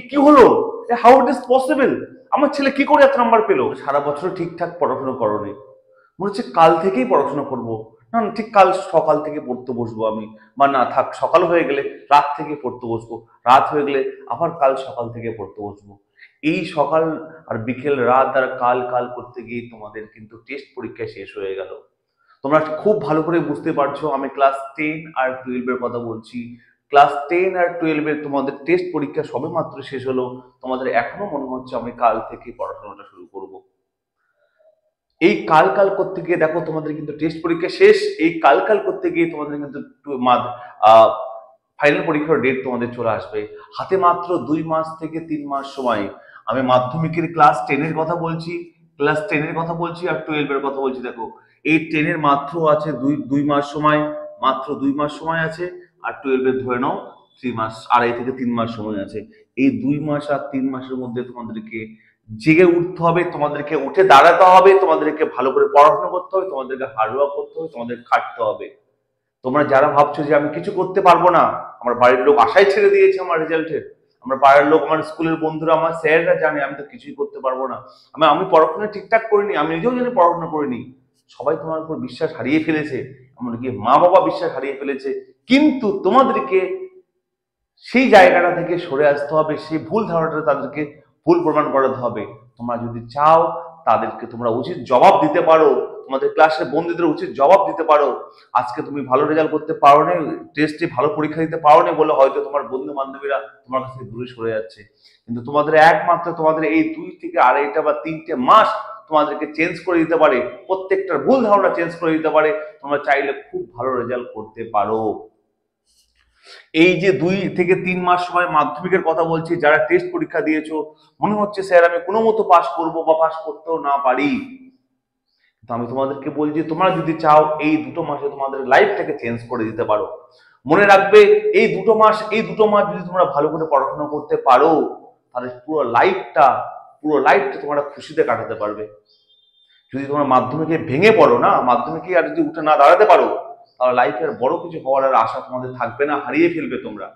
কি হলো, how it is possible, আমার ছেলে কি করে এত নাম্বার পেলো? সারা বছর ঠিকঠাক পড়াশোনা করোনি, মনে হচ্ছে কাল থেকেই পড়াশোনা করবো। না না, ঠিক কাল সকাল থেকে পড়তে বসবো আমি, বা না থাক, সকাল হয়ে গেলে রাত থেকে পড়তে বসবো, রাত হয়ে গেলে আবার কাল সকাল থেকে পড়তে বসবো। এই সকাল আর বিকেল রাত আর কাল কাল করতে গিয়ে তোমাদের কিন্তু টেস্ট পরীক্ষা শেষ হয়ে গেল। তোমরা খুব ভালো করে বুঝতে পারছো আমি ক্লাস 10 আর 12 এর কথা বলছি। ক্লাস 10 আর 12 এর তোমাদের টেস্ট পরীক্ষা সবে মাত্র শেষ হলো, তোমাদের এখনো মনে হচ্ছে আমি কাল থেকে পড়াশোনাটা শুরু করব। এই কাল কাল করতে গিয়ে দেখো তোমাদের কিন্তু টেস্ট পরীক্ষা শেষ, এই কাল কাল করতে গিয়ে তোমাদের কিন্তু ফাইনাল পরীক্ষার ডেট তোমাদের চলে আসবে। হাতে মাত্র 2 মাস থেকে 3 মাস সময়। আমি মাধ্যমিকের ক্লাস 10 এর কথা বলছি, ক্লাস 10 এর কথা বলছি আর 12 এর কথা বলছি। দেখো এই 10 এর মাত্র আছে দুই মাস সময়, মাত্র 2 মাস সময় আছে। আর 12 এর ধরে নাও 3 মাস, 2.5 থেকে 3 মাস সময় আছে। এই 2 মাস আর 3 মাসের মধ্যে তোমাদেরকে জেগে উঠতে হবে, তোমাদেরকে উঠে দাঁড়াতে হবে, তোমাদেরকে ভালো করে পড়াশোনা করতে হবে, তোমাদেরকে হার্ডওয়ার্ক করতে হবে, তোমাদের খাটতে হবে। তোমরা যারা ভাবছো যে আমি কিছু করতে পারবো না, আমার বাড়ির লোক আশাই ছেড়ে দিয়েছে আমার রেজাল্টের, আমার পাড়ার লোক, আমার স্কুলের বন্ধুরা, আমার স্যাররা জানে আমি তো কিছুই করতে পারবো না, আমি পড়াশোনা ঠিকঠাক করিনি, আমি নিজেও জানি পড়াশোনা করিনি, সবাই তোমার উপর বিশ্বাস হারিয়ে ফেলেছে, এমনকি মা বাবা বিশ্বাস হারিয়ে ফেলেছে। কিন্তু তোমাদেরকে সেই জায়গাটা থেকে সরে আসতে হবে, সেই ভুল ধারণাটা তাদেরকে ভুল প্রমাণ করাতে হবে। তোমরা যদি চাও তাদেরকে তোমরা উচিত জবাব দিতে পারো, তোমাদের ক্লাসের বন্ধুদের উচিত জবাব দিতে পারো। আজকে তুমি ভালো রেজাল্ট করতে পারো না, টেস্টে ভালো পরীক্ষা দিতে পারো না বলে হয়তো তোমার বন্ধু বান্ধবীরা তোমার কাছ থেকে দূরে সরে যাচ্ছে, কিন্তু তোমাদের একমাত্র তোমাদের এই 2 থেকে 2.5 বা 3 মাস তোমাদেরকে চেঞ্জ করে দিতে পারে, প্রত্যেকটা ভুল ধারণা চেঞ্জ করে দিতে পারে। তোমরা চাইলে খুব ভালো রেজাল্ট করতে পারো। এই যে 2 থেকে 3 মাস সময় মাধ্যমিকের কথা বলছি, যারা টেস্ট পরীক্ষা দিয়েছো, মনে হচ্ছে স্যার আমি কোনো মতো পাস করবো বা পাস করতেও না পারি, তো আমি তোমাদেরকে বলছি তোমরা যদি চাও এই 2 মাসে তোমাদের লাইফটাকে চেঞ্জ করে দিতে পারো। মনে রাখবে এই দুটো মাস যদি তোমরা ভালো করে পড়াশোনা করতে পারো, তাহলে পুরো লাইফটা তোমরা খুশিতে কাটাতে পারবে। যদি তোমরা মাধ্যমিকে ভেঙে পড়ো না, মাধ্যমিকে আর যদি উঠে না দাঁড়াতে পারো, তাহলে লাইফের বড় কিছু হওয়ার আর আশা তোমাদের থাকবে না, হারিয়ে ফেলবে তোমরা।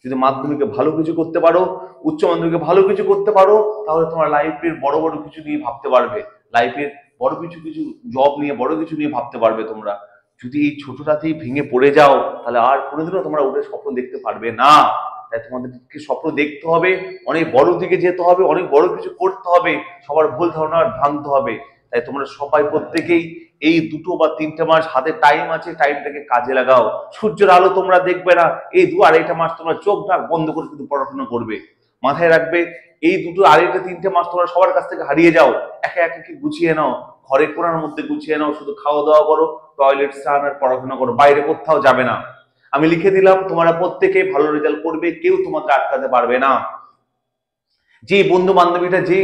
যদি মাধ্যমিকে ভালো কিছু করতে পারো, উচ্চ মাধ্যমিকে ভালো কিছু করতে পারো, তাহলে তোমার লাইফের বড় বড় কিছু নিয়ে ভাবতে পারবে, লাইফের বড় কিছু কিছু জব নিয়ে, বড় কিছু নিয়ে ভাবতে পারবে তোমরা। যদি এই ছোটটাতেই ভেঙে পড়ে যাও, তাহলে আর কোনোদিনও তোমরা উঠে স্বপ্ন দেখতে পারবে না। তাই তোমাদেরকে স্বপ্ন দেখতে হবে, অনেক বড় দিকে যেতে হবে, অনেক বড় কিছু করতে হবে, সবার ভুল ধারণা ভাঙতে হবে। তাই তোমরা সবাই প্রত্যেকেই এই 2 বা 3 মাস হাতে টাইম আছে, টাইমটাকে কাজে লাগাও। সূর্যের আলো তোমরা দেখবে না, এই 2-2.5 মাস তোমরা চোখ ঢাক বন্ধ করে শুধু পড়াশোনা করবে। মাথায় রাখবে এই 2-2.5-3 মাস তোমরা সবার কাছ থেকে হারিয়ে যাও, একে একে কি গুছিয়ে নাও, ঘরে কোণার মধ্যে গুছিয়ে নাও, শুধু খাওয়া দাওয়া করো, টয়লেট স্নান আর পড়াশোনা করো, বাইরে কোথাও যাবে না। আমি লিখে দিলাম তোমরা প্রত্যেকেই ভালো রেজাল্ট করবে, কেউ তোমাকে আটকাতে পারবে না। যে বন্ধু বান্ধবীটা, যে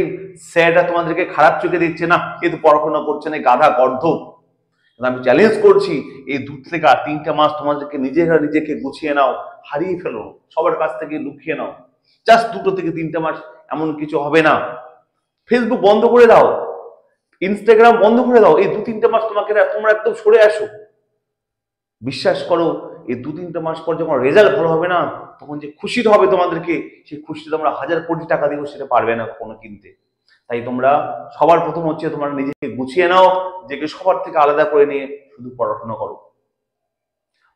স্যারটা তোমাদেরকে খারাপ চোখে দিচ্ছে না, এ তো পড়াশোনা করছে না, গাধা গর্ধ, আমি চ্যালেঞ্জ করছি এই 2 থেকে 3 মাস তোমাদেরকে নিজেকে গুছিয়ে নাও, হারিয়ে ফেলো, সবার কাছ থেকে লুকিয়ে নাও। জাস্ট 2 থেকে 3 মাস, এমন কিছু হবে না। ফেসবুক বন্ধ করে দাও, ইনস্টাগ্রাম বন্ধ করে দাও, এই 2-3 মাস তোমরা একদম সরে আসো। বিশ্বাস করো, এই 2-3 মাস পর যখন রেজাল্ট ভালো হবে না, তখন যে খুশিটা হবে তোমাদেরকে, সেই খুশিটা তোমরা 1000 কোটি টাকা দিয়েও সেটা পারবে না কখনো কিনতে। তাই তোমরা সবার প্রথম হচ্ছে তোমরা নিজেকে গুছিয়ে নাও, নিজেকে সবার থেকে আলাদা করে নিয়ে শুধু পড়াশোনা করো।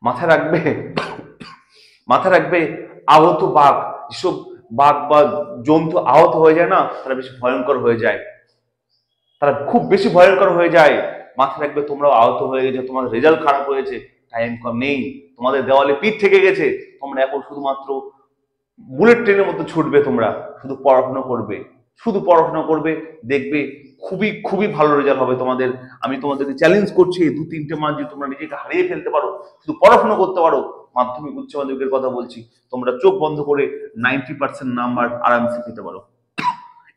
মাথায় রাখবে, মাথায় রাখবে, আহত বাঘ, যেসব বাঘ বা জন্তু আহত হয়ে যায় না, তারা বেশি ভয়ঙ্কর হয়ে যায়, তারা খুব বেশি ভয়ঙ্কর হয়ে যায়। মাথায় রাখবে তোমরাও আহত হয়ে গেছে, তোমাদের রেজাল্ট খারাপ হয়েছে, টাইম কম নেই, তোমাদের দেওয়ালে পিঠ থেকে গেছে, তোমরা এখন শুধুমাত্র বুলেট ট্রেনের মতো ছুটবে, তোমরা শুধু পড়াশোনা করবে, শুধু পড়াশোনা করবে, দেখবে খুবই খুবই ভালো রেজাল্ট হবে তোমাদের। আমি তোমাদেরকে চ্যালেঞ্জ করছি, 2-3 মাস যদি তোমরা নিজেকে হারিয়ে ফেলতে পারো, শুধু পড়াশোনা করতে পারো, মাধ্যমিক উচ্চ মাধ্যমিকের কথা বলছি, তোমরা চোখ বন্ধ করে 90% নাম্বার আরামসে পেতে পারো।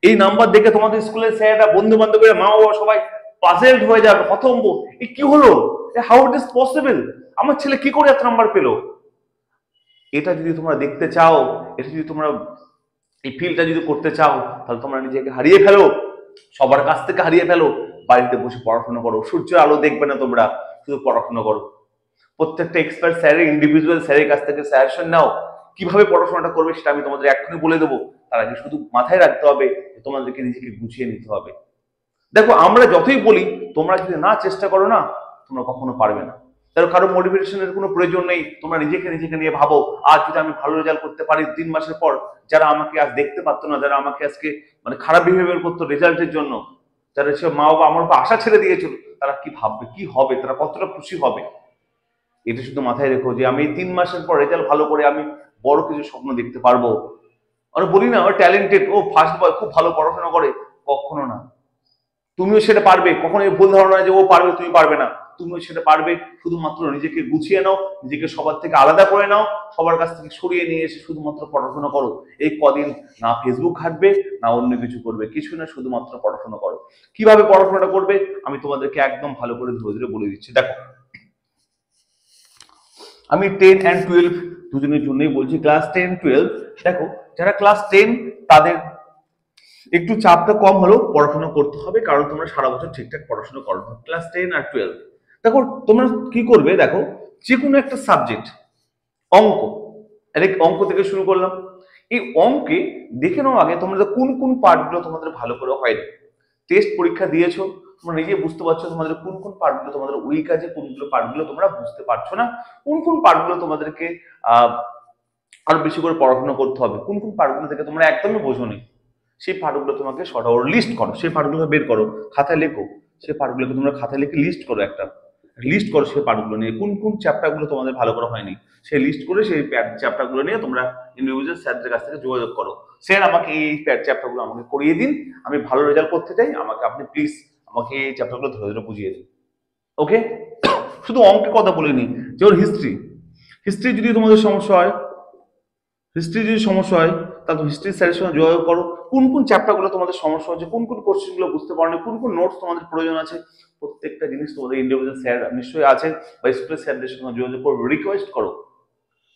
এই নাম্বার দেখে তোমাদের স্কুলের স্যাররা, বন্ধু বান্ধবীরা, মা বাবা সবাই পাজেলড হয়ে যাবে, হতভম্ব, কি হলো, হাউ ইট ইজ পসিবল, আমার ছেলে কি করে এত নাম্বার পেলো। এটা যদি তোমরা দেখতে চাও, এটা যদি তোমরা এই ফিলটা যদি করতে চাও, তাহলে তোমরা নিজেকে হারিয়ে ফেলো, সবার কাছ থেকে হারিয়ে ফেলো, বাড়িতে বসে পড়াশোনা করো, সূর্যের আলো দেখবে না তোমরা, শুধু পড়াশোনা করো। প্রত্যেকটা এক্সপার্ট স্যারের, ইন্ডিভিজুয়াল স্যারের কাছ থেকে সাজেশন নাও, কিভাবে পড়াশোনাটা করবে সেটা আমি তোমাদের এক্ষুনি বলে দেবো। তার আগে শুধু মাথায় রাখতে হবে যে তোমাদেরকে নিজেকে গুছিয়ে নিতে হবে। দেখো আমরা যতই বলি, তোমরা যদি না চেষ্টা করো না, তোমরা কখনো পারবে না। তার কারো মোটিভেশনের কোনো প্রয়োজন নেই। তোমরা নিজেকে নিয়ে ভাবো, আজ যদি আমি ভালো রেজাল্ট করতে পারি 3 মাসের পর, যারা আমাকে আজ দেখতে পারতো না, যারা আমাকে আজকে মানে খারাপ বিহেভিয়ার করতো রেজাল্টের জন্য, যারা সে মা বাবা আমার উপর আশা ছেড়ে দিয়েছিল, তারা কি ভাববে, কি হবে, তারা কতটা খুশি হবে। এটা শুধু মাথায় রেখো যে আমি 3 মাসের পর রেজাল্ট ভালো করে আমি বড় কিছু স্বপ্ন দেখতে পারবো। আমরা বলি না ও ট্যালেন্টেড, ও ফার্স্ট বয়, খুব ভালো পড়াশোনা করে, কখনো না। তুমিও সেটা পারবে, কখনো এই ভুল ধারণা যে ও পারবে তুমি পারবে না, তুমিও সেটা পারবে। শুধুমাত্র নিজেকে গুছিয়ে নাও, নিজেকে সবার থেকে আলাদা করে নাও, সবার কাছ থেকে সরিয়ে নিয়ে এসে শুধুমাত্র পড়াশোনা করো। এই কদিন না ফেসবুক ঘাটবে, না অন্য কিছু করবে, কিছু না, শুধুমাত্র পড়াশোনা করো। কিভাবে পড়াশোনাটা করবে আমি তোমাদেরকে একদম ভালো করে ধীরে ধীরে বলে দিচ্ছি। দেখো আমি 10 and 12 দুজনের জন্যই বলছি। ক্লাস 10 12, দেখো যারা ক্লাস 10 তাদের একটু চাপটা কম হলেও পড়াশোনা করতে হবে, কারণ তোমরা সারা বছর ঠিকঠাক পড়াশোনা করো। ক্লাস 10 আর 12 দেখো তোমরা কি করবে, দেখো যে কোনো একটা সাবজেক্ট, অঙ্ক, অঙ্ক থেকে শুরু করলাম। এই অঙ্কে দেখে নাও আগে তোমরা কোন কোন পার্টগুলো তোমাদের ভালো করে হয়নি। টেস্ট পরীক্ষা দিয়েছো, তোমরা নিজে বুঝতে পারছো তোমাদের কোন কোন পার্টগুলো তোমাদের উইক আছে, কোনগুলো পার্টগুলো তোমরা বুঝতে পারছো না, কোন কোন পার্টগুলো তোমাদেরকে আরো বেশি করে পড়াশোনা করতে হবে, কোন কোন পার্টগুলো থেকে তোমরা একদমই বোঝোনি। সেই পার্টগুলো তোমাকে শর্ট আউট লিস্ট করো, সেই পার্টগুলো বের করো, খাতায় লেখো। সেই পার্টগুলোকে তোমরা খাতায় লিখে লিস্ট করো, একটা লিস্ট করো সেই পার্টগুলো নিয়ে, কোন কোন চ্যাপ্টারগুলো তোমাদের ভালো করা হয়নি সেই লিস্ট করে সেই চ্যাপ্টারগুলো নিয়ে তোমরা ইন্ডিভিজুয়াল স্যারদের কাছ থেকে যোগাযোগ করো। স্যার আমাকে এই চ্যাপ্টারগুলো আমাকে করিয়ে দিন, আমি ভালো রেজাল্ট করতে চাই, আমাকে আপনি প্লিজ আমাকে এই চ্যাপ্টারগুলো ধরে ধরে বুঝিয়ে দিন। ওকে, শুধু অঙ্কের কথা বলিনি, যেমন হিস্ট্রি যদি তোমাদের সমস্যা হয়, তাহলে হিস্ট্রি স্যারের সঙ্গে যোগাযোগ করো। কোন কোন চ্যাপ্টারগুলো তোমাদের সমস্যা হচ্ছে, কোন কোন কোশ্চেনগুলো বুঝতে পারো না, কোন কোন নোটস তোমাদের প্রয়োজন আছে, প্রত্যেকটা জিনিস তোমাদের ইন্ডিভিজুয়াল স্যার নিশ্চয়ই আছে, বা স্কুলের স্যারদের সঙ্গে যোগাযোগ করো, রিকোয়েস্ট করো।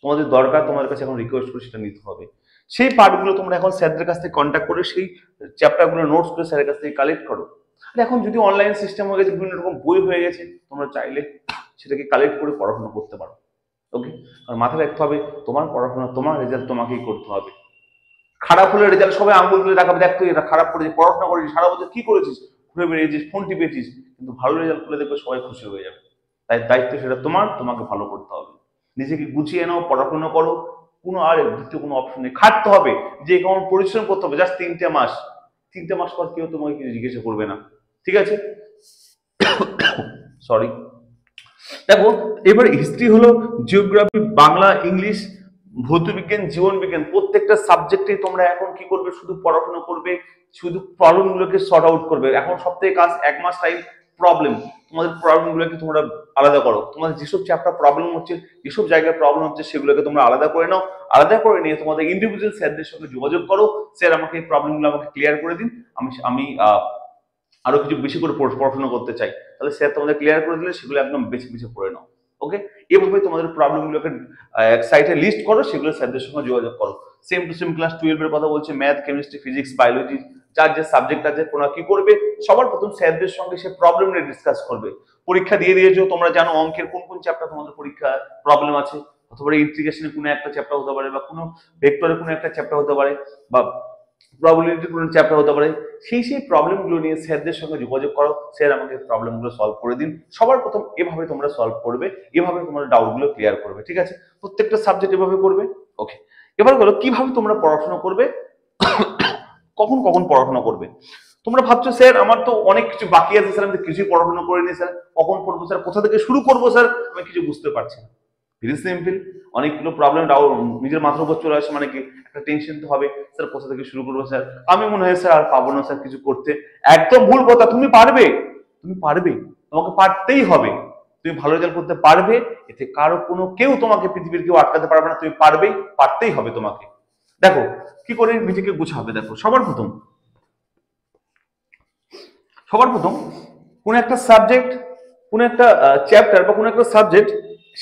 তোমাদের দরকার, তোমাদের কাছে এখন রিকোয়েস্ট করে সেটা নিতে হবে। সেই পার্টগুলো তোমরা এখন স্যারদের কাছ থেকে কন্ট্যাক্ট করে সেই চ্যাপ্টারগুলো নোটসগুলো স্যারের কাছ থেকে কালেক্ট করো। আর এখন যদি অনলাইন সিস্টেম হয়ে গেছে, বিভিন্ন রকম বই হয়ে গেছে, তোমরা চাইলে সেটাকে কালেক্ট করে পড়াশোনা করতে পারো। ওকে, কারণ মাথায় রাখতে হবে তোমার পড়াশোনা, তোমার রেজাল্ট তোমাকেই করতে হবে। খারাপ হলে রেজাল্ট সবাই আঙ্গুল তুলে দেখাবে, দেখ তুই এটা খারাপ করেছিস, পড়াশোনা করেছিস, সারা বছর কি করেছিস, ঘুরে বেরিয়েছিস, ফোন টিপেছিস, কিন্তু ভালো রেজাল্ট করে দেখবে সবাই খুশি হয়ে যাবে। তাই দায়িত্ব সেটা তোমার, তোমাকে ভালো করতে হবে। নিজেকে গুছিয়ে নাও, পড়াশোনা করো, কোনো আর দ্বিতীয় কোনো অপশন নেই। খাটতে হবে, যে কেমন পরিশ্রম করতে হবে, জাস্ট 3টে মাস পর কেউ তোমাকে কিছু জিজ্ঞাসা করবে না, ঠিক আছে? সরি। দেখো এবার হিস্ট্রি হলো, জিওগ্রাফি, বাংলা, ইংলিশ, ভৌতবিজ্ঞান, জীবন বিজ্ঞান, প্রত্যেকটা সাবজেক্টে তোমরা এখন কি করবে, শুধু পড়াশোনা করবে, শুধু প্রবলেমগুলোকে সর্ট আউট করবে। এখন সবথেকে কাজ 1 মাস টাইম প্রবলেম, তোমাদের প্রবলেমগুলোকে তোমরা আলাদা করো। তোমাদের যেসব চ্যাপ্টার প্রবলেম হচ্ছে, যেসব জায়গায় প্রবলেম হচ্ছে, সেগুলোকে তোমরা আলাদা করে নাও। আলাদা করে নিয়ে তোমাদের ইন্ডিভিজুয়াল স্যারদের সঙ্গে যোগাযোগ করো, স্যার আমাকে এই প্রবলেমগুলো আমাকে ক্লিয়ার করে দিন, আমি আরো কিছু বেশি করে পড়াশোনা করতে চাই। তাহলে স্যার তোমাদের ক্লিয়ার করে দিলে সেগুলো একদম বেছে বেছে পড়ে নাও। ওকে, এভাবে তোমাদের প্রবলেমগুলোকে এক সাইডে লিস্ট করো, সেগুলো স্যারদের সঙ্গে যোগাযোগ করো। সেম টু সেম ক্লাস 12 এর কথা বলছে, ম্যাথ, কেমিস্ট্রি, ফিজিক্স, বায়োলজি, যার যে সাবজেক্ট আছে, তোমরা কি করবে, সবার প্রথম স্যারদের সঙ্গে সে প্রবলেম নিয়ে ডিসকাস করবে। পরীক্ষা দিয়ে দিয়েছো, তোমরা জানো অঙ্কের কোন কোন চ্যাপ্টার তোমাদের পরীক্ষা প্রবলেম আছে, অথবা ইন্টিগ্রেশনের কোনো একটা চ্যাপ্টার হতে পারে, বা কোনো ভেক্টরের কোনো একটা চ্যাপ্টার হতে পারে, বা প্রবাবিলিটির কোনো চ্যাপ্টার হতে পারে। সেই প্রবলেমগুলো নিয়ে স্যারদের সঙ্গে যোগাযোগ করো, স্যার আমাকে প্রবলেমগুলো সলভ করে দিন। সবার প্রথম এভাবে তোমরা সলভ করবে, এভাবে তোমরা ডাউটগুলো ক্লিয়ার করবে, ঠিক আছে? প্রত্যেকটা সাবজেক্ট এভাবে করবে। ওকে, এবার বলো কিভাবে তোমরা পড়াশোনা করবে, কখন কখন পড়াশোনা করবে। তোমরা ভাবছো স্যার আমার তো অনেক কিছু বাকি আছে স্যার, আমি কিছুই পড়াশোনা করিনি স্যার, কখন পড়বো স্যার, কোথা থেকে শুরু করবো স্যার, আমি কিছু বুঝতে পারছি না। ভেরি সিম্পল, অনেকগুলো প্রবলেম নিজের মাথার উপর চলে আসে, মানে কি একটা টেনশন তো হবে, স্যার কোথা থেকে শুরু করবো স্যার, আমি মনে হয় স্যার আর পাবো না স্যার কিছু করতে। একদম ভুল কথা, তুমি পারবে, তোমাকে পারতেই হবে, তুমি ভালো রেজাল্ট করতে পারবে, এতে কারো কোনো কেউ তোমাকে পৃথিবীর কেউ আটকাতে পারবে না, তুমি পারবেই, পারতেই হবে তোমাকে। দেখো কি করে নিজেকে গুছাবে, দেখো সবার প্রথম কোন একটা সাবজেক্ট, কোন একটা চ্যাপ্টার বা কোন একটা সাবজেক্ট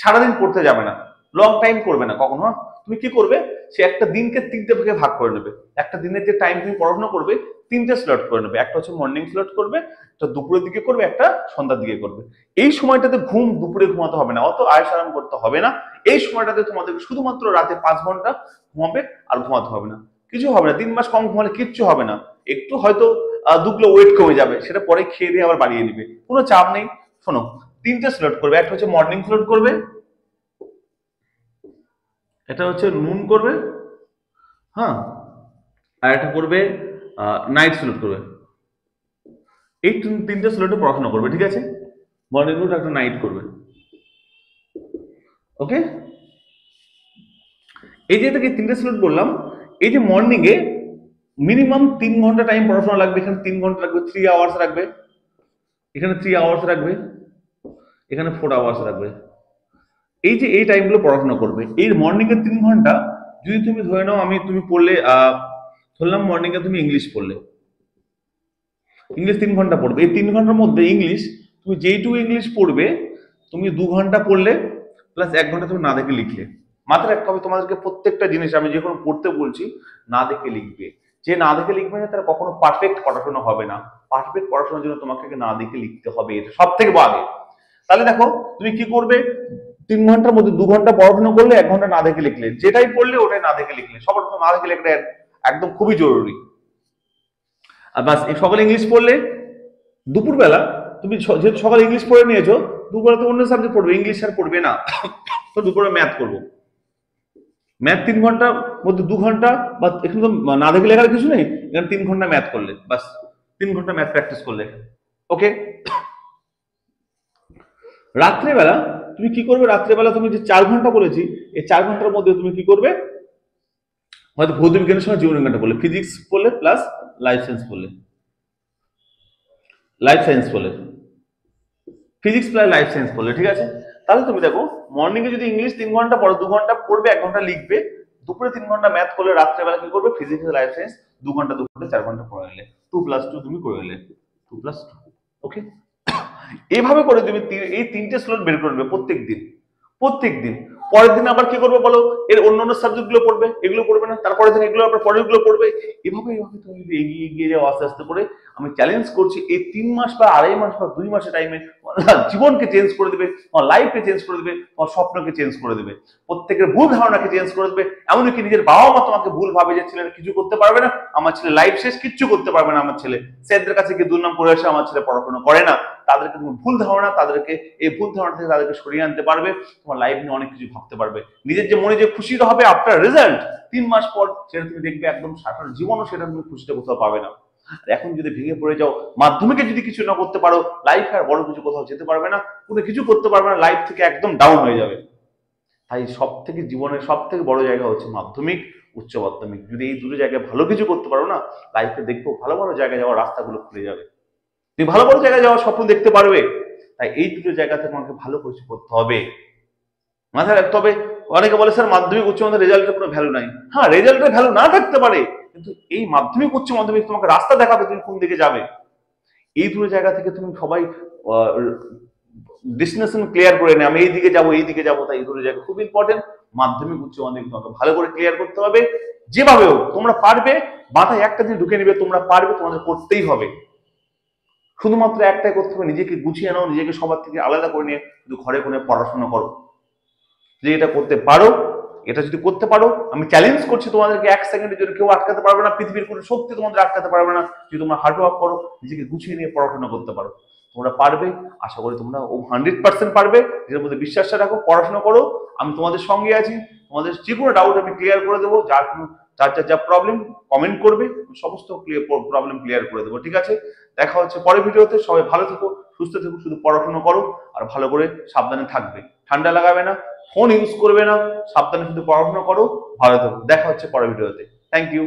সারাদিন পড়তে যাবে না, লং টাইম করবে না কখনো। তুমি কি করবে, সে একটা দিনকে 3টে ভাগে ভাগ করে নেবে। একটা দিনের যে টাইম তুমি পড়াশোনা করবে 3টে স্লট করে নেবে, একটা হচ্ছে মর্নিং স্লট করবে, একটা দুপুরের দিকে করবে, একটা সন্ধ্যার দিকে করবে। এই সময়টাতে দুপুরে ঘুমাতে হবে না, অত আয়েশ আরাম করতে হবে না। এই সময়টাতে তোমাদেরকে শুধুমাত্র রাতে 5 ঘন্টা ঘুমাবে, আর ঘুমাতে হবে না। কিছু হবে না, 3 মাস কম ঘুমালে কিচ্ছু হবে না, একটু হয়তো 2 কিলো ওয়েট কমে যাবে, সেটা পরে খেয়ে দিয়ে আবার বাড়িয়ে নিবে, কোনো চাপ নেই। শোনো, 3টে স্লট করবে, একটা হচ্ছে মর্নিং স্লট করবে, এটা হচ্ছে নুন করবে, হ্যাঁ, আর একটা করবে নাইট স্লট করবে। এই 3টে স্লটে পড়াশোনা করবে, ঠিক আছে? মর্নিং রুট একটা নাইট করবে, ওকে? এই যে থেকে 3টে স্লট বললাম, এই যে মর্নিং এ মিনিমাম 3 ঘন্টা টাইম পড়াশোনা লাগবে, এখানে 3 ঘন্টা লাগবে, 3 আওয়ার্স রাখবে, এখানে 3 আওয়ার্স রাখবে, এখানে 4 আওয়ার্স রাখবে। এই যে এই টাইমগুলো পড়াশোনা করবে, এই মর্নিং এর 3 ঘন্টা যদি তুমি ধরে নাও, তুমি পড়লে ধরলাম মর্নিং এ তুমি ইংলিশ পড়লে, ইংলিশ 3 ঘন্টা পড়বে, এই 3 ঘন্টার মধ্যে ইংলিশ তুমি যেইটুকু ইংলিশ পড়বে, তুমি 2 ঘন্টা পড়লে প্লাস 1 ঘন্টা তুমি না দেখে লিখলে। মাথায় রাখতে হবে তোমাদেরকে প্রত্যেকটা জিনিস আমি যখন পড়তে বলছি না দেখে লিখবে, যে না দেখে লিখবে না তারা কখনো পারফেক্ট পড়াশোনা হবে না। পারফেক্ট পড়াশোনার জন্য তোমাকে না দেখে লিখতে হবে, এটা সব থেকে আগে। তাহলে দেখো তুমি কি করবে, 3 ঘন্টার মধ্যে 2 ঘন্টা পড়াশোনা করলে, 1 ঘন্টা না দেখে লিখলে, যেটাই পড়লে ওটাই না দেখে লিখলে। সবার না দেখে লিখলে একদম খুবই জরুরি। আর বাস, এই সকালে ইংলিশ পড়লে, দুপুরবেলা তুমি যেহেতু সকালে ইংলিশ পড়ে নিয়েছো, দুপুরবেলা তো অন্য সাবজেক্ট পড়বে, ইংলিশ আর পড়বে না, তো দুপুরে ম্যাথ করবো। ম্যাথ 3 ঘন্টার মধ্যে 2 ঘন্টা, বা এখানে তো না দেখে লেখার কিছু নেই, এখানে 3 ঘন্টা ম্যাথ করলে বাস, 3 ঘন্টা ম্যাথ প্র্যাকটিস করলে, ওকে? রাত্রেবেলা তুমি কি করবে, রাত্রেবেলা তুমি যে 4 ঘন্টা বলেছি, এই 4 ঘন্টার মধ্যে তুমি কি করবে, হয়তো ভৌত বিজ্ঞানের সঙ্গে জীববিজ্ঞানটা পড়লে, ফিজিক্স পড়লে প্লাস লাইফ সায়েন্স পড়লে, লাইফ সায়েন্স পড়লে, ফিজিক্স প্লাস লাইফ সায়েন্স পড়লে, ঠিক আছে? তাহলে তুমি দেখো, মর্নিং এ যদি ইংলিশ 3 ঘন্টা পড়ো, 2 ঘন্টা পড়বে, 1 ঘন্টা লিখবে, দুপুরে 3 ঘন্টা ম্যাথ করলে, রাত্রেবেলা কি করবে, ফিজিক্স লাইফ সায়েন্স 2 ঘন্টা 2 ঘন্টা 4 ঘন্টা পড়ে নিলে, 2+2 তুমি করে নিলে, 2+2, ওকে? এইভাবে করে তুমি এই 3টে স্লট বের করবে প্রত্যেক দিন, প্রত্যেক দিন। পরের দিন আবার কি করবে বলো, এর অন্যান্য সাবজেক্ট গুলো পড়বে, এগুলো পড়বে না, তারপরের দিন এগুলো, আবার পরের গুলো পড়বে, এভাবে এভাবে তুমি যদি এগিয়ে এগিয়ে যাও আস্তে আস্তে করে, আমি চ্যালেঞ্জ করছি এই 3 মাস বা 2.5 মাস বা 2 মাসের টাইমে জীবনকে চেঞ্জ করে দেবে, তোমার লাইফকে চেঞ্জ করে দেবে, তোমার স্বপ্নকে চেঞ্জ করে দেবে, প্রত্যেকের ভুল ধারণাকে চেঞ্জ করে দেবে। এমনকি নিজের বাবা মা তোমাকে ভুল ভাবে যে ছেলেরা কিছু করতে পারবে না, আমার ছেলে লাইফ শেষ, কিচ্ছু করতে পারবে না আমার ছেলে, স্যারদের কাছে গিয়ে দুর্নাম করে আসে আমার ছেলে পড়াশোনা করে না, তাদেরকে তুমি ভুল ধারণা, তাদেরকে এই ভুল ধারণা থেকে তাদেরকে সরিয়ে আনতে পারবে, তোমার লাইফ নিয়ে অনেক কিছু ভাবতে পারবে। নিজের যে মনে যে খুশিটা হবে আফটার রেজাল্ট 3 মাস পর, সেটা তুমি দেখবে একদম সারা জীবনও সেটা তুমি খুশিটা কোথাও পাবে না। আর এখন যদি ভেঙে পড়ে যাও, মাধ্যমিকে যদি কিছু না করতে পারো, লাইফ আর বড় কিছু কোথাও যেতে পারবে না, কোনো কিছু করতে পারবে না, লাইফ থেকে একদম ডাউন হয়ে যাবে। তাই সব থেকে জীবনের সব থেকে বড় জায়গা হচ্ছে মাধ্যমিক, উচ্চ মাধ্যমিক। যদি এই দুটো জায়গায় ভালো কিছু করতে পারো না, লাইফে দেখবো ভালো ভালো জায়গায় যাওয়ার রাস্তাগুলো খুলে যাবে, তুমি ভালো ভালো জায়গায় যাওয়ার স্বপ্ন দেখতে পারবে। তাই এই দুটো জায়গা থেকে আমাকে ভালো কিছু করতে হবে, মাথায় রাখতে হবে। অনেকে বলে স্যার মাধ্যমিক উচ্চ মাধ্যমিক রেজাল্টের কোনো ভ্যালু নাই। হ্যাঁ, রেজাল্টের ভ্যালু না থাকতে পারে, কিন্তু এই মাধ্যমিক উচ্চ মাধ্যমিক তোমাকে রাস্তা দেখাবে তুমি কোন দিকে যাবে। এই দুটো জায়গা থেকে তুমি সবাই ডেস্টিনেশন ক্লিয়ার করে নেয়, আমি এই দিকে যাবো এই দিকে যাবো। তাই এই দুটো জায়গা খুব ইম্পর্টেন্ট। মাধ্যমিক উচ্চ মাধ্যমিক তোমাকে ভালো করে ক্লিয়ার করতে হবে, যেভাবে হোক তোমরা পারবে। মাথায় একটা দিন ঢুকে নিবে, তোমরা পারবে, তোমাদের করতেই হবে। শুধুমাত্র একটাই করতে হবে, নিজেকে গুছিয়ে নাও, নিজেকে সবার থেকে আলাদা করে নিয়ে শুধু ঘরে কোণে পড়াশোনা করো। যদি এটা করতে পারো, এটা যদি করতে পারো, আমি চ্যালেঞ্জ করছি তোমাদেরকে, 1 সেকেন্ডের জন্য কেউ আটকাতে পারবে না, পৃথিবীর কোনো শক্তি তোমাদের আটকাতে পারবে না। যদি তোমরা হার্ড ওয়ার্ক করো, নিজেকে গুছিয়ে নিয়ে পড়াশোনা করতে পারো, তোমরা পারবে। আশা করি তোমরা 100% পারবে, নিজের মধ্যে বিশ্বাসটা রাখো, পড়াশোনা করো। আমি তোমাদের সঙ্গে আছি, তোমাদের যে কোনো ডাউট আমি ক্লিয়ার করে দেবো। যার যা প্রবলেম কমেন্ট করবে, সমস্ত প্রবলেম ক্লিয়ার করে দেবো, ঠিক আছে? দেখা হচ্ছে পরের ভিডিওতে। সবাই ভালো থেকো, সুস্থ থেকো, শুধু পড়াশোনা করো আর ভালো করে সাবধানে থাকবে, ঠান্ডা লাগাবে না, ফোন ইউজ করবে না, সাবধানে শুধু পড়াশোনা করো, ভালো থেকো। দেখা হচ্ছে পরের ভিডিওতে। Thank you.